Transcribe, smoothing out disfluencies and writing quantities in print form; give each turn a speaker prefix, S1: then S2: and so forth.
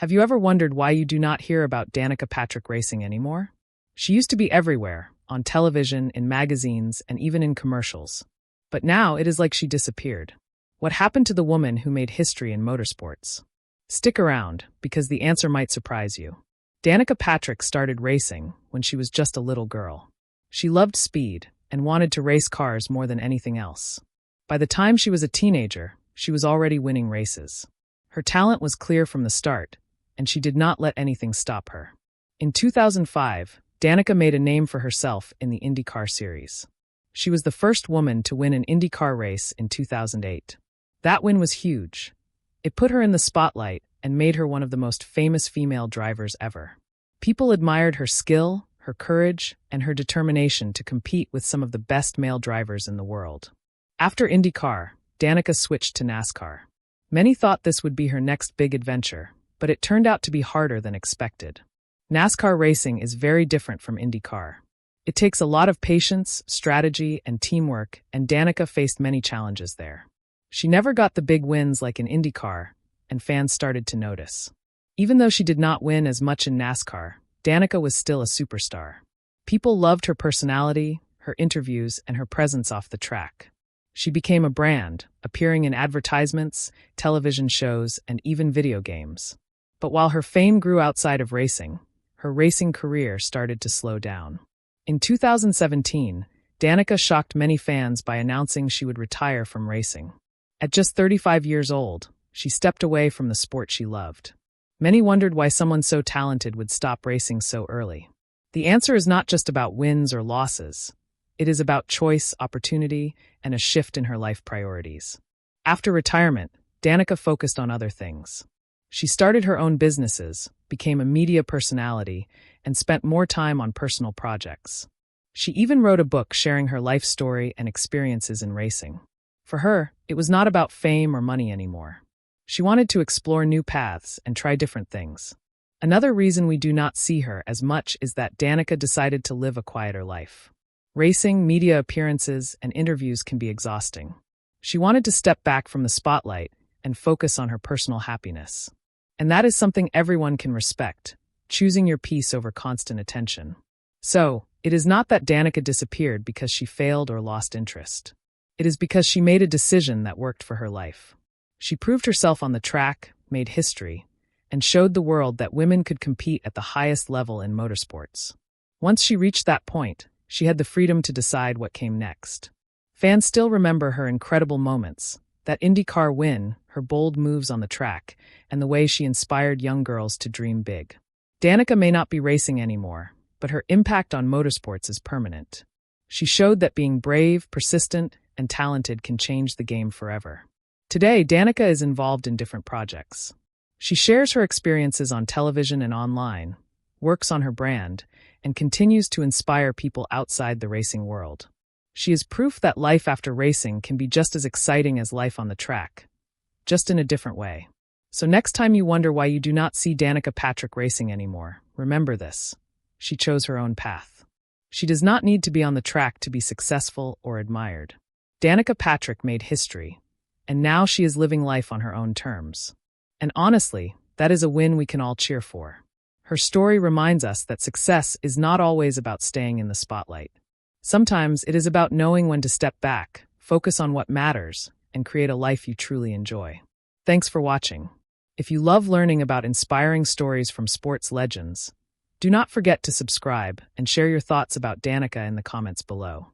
S1: Have you ever wondered why you do not hear about Danica Patrick racing anymore? She used to be everywhere, on television, in magazines, and even in commercials. But now it is like she disappeared. What happened to the woman who made history in motorsports? Stick around, because the answer might surprise you. Danica Patrick started racing when she was just a little girl. She loved speed and wanted to race cars more than anything else. By the time she was a teenager, she was already winning races. Her talent was clear from the start, and she did not let anything stop her. In 2005, Danica made a name for herself in the IndyCar series. She was the first woman to win an IndyCar race in 2008. That win was huge. It put her in the spotlight and made her one of the most famous female drivers ever. People admired her skill, her courage, and her determination to compete with some of the best male drivers in the world. After IndyCar, Danica switched to NASCAR. Many thought this would be her next big adventure, but it turned out to be harder than expected. NASCAR racing is very different from IndyCar. It takes a lot of patience, strategy, and teamwork, and Danica faced many challenges there. She never got the big wins like in IndyCar, and fans started to notice. Even though she did not win as much in NASCAR, Danica was still a superstar. People loved her personality, her interviews, and her presence off the track. She became a brand, appearing in advertisements, television shows, and even video games. But while her fame grew outside of racing, her racing career started to slow down. In 2017, Danica shocked many fans by announcing she would retire from racing. At just 35 years old, she stepped away from the sport she loved. Many wondered why someone so talented would stop racing so early. The answer is not just about wins or losses. It is about choice, opportunity, and a shift in her life priorities. After retirement, Danica focused on other things. She started her own businesses, became a media personality, and spent more time on personal projects. She even wrote a book sharing her life story and experiences in racing. For her, it was not about fame or money anymore. She wanted to explore new paths and try different things. Another reason we do not see her as much is that Danica decided to live a quieter life. Racing, media appearances, and interviews can be exhausting. She wanted to step back from the spotlight and focus on her personal happiness. And that is something everyone can respect, choosing your peace over constant attention. So, it is not that Danica disappeared because she failed or lost interest. It is because she made a decision that worked for her life. She proved herself on the track, made history, and showed the world that women could compete at the highest level in motorsports. Once she reached that point, she had the freedom to decide what came next. Fans still remember her incredible moments, that IndyCar win, her bold moves on the track, and the way she inspired young girls to dream big. Danica may not be racing anymore, but her impact on motorsports is permanent. She showed that being brave, persistent, and talented can change the game forever. Today, Danica is involved in different projects. She shares her experiences on television and online, works on her brand, and continues to inspire people outside the racing world. She is proof that life after racing can be just as exciting as life on the track, just in a different way. So next time you wonder why you do not see Danica Patrick racing anymore, remember this: she chose her own path. She does not need to be on the track to be successful or admired. Danica Patrick made history, and now she is living life on her own terms. And honestly, that is a win we can all cheer for. Her story reminds us that success is not always about staying in the spotlight. Sometimes it is about knowing when to step back, focus on what matters, and create a life you truly enjoy. Thanks for watching. If you love learning about inspiring stories from sports legends, do not forget to subscribe and share your thoughts about Danica in the comments below.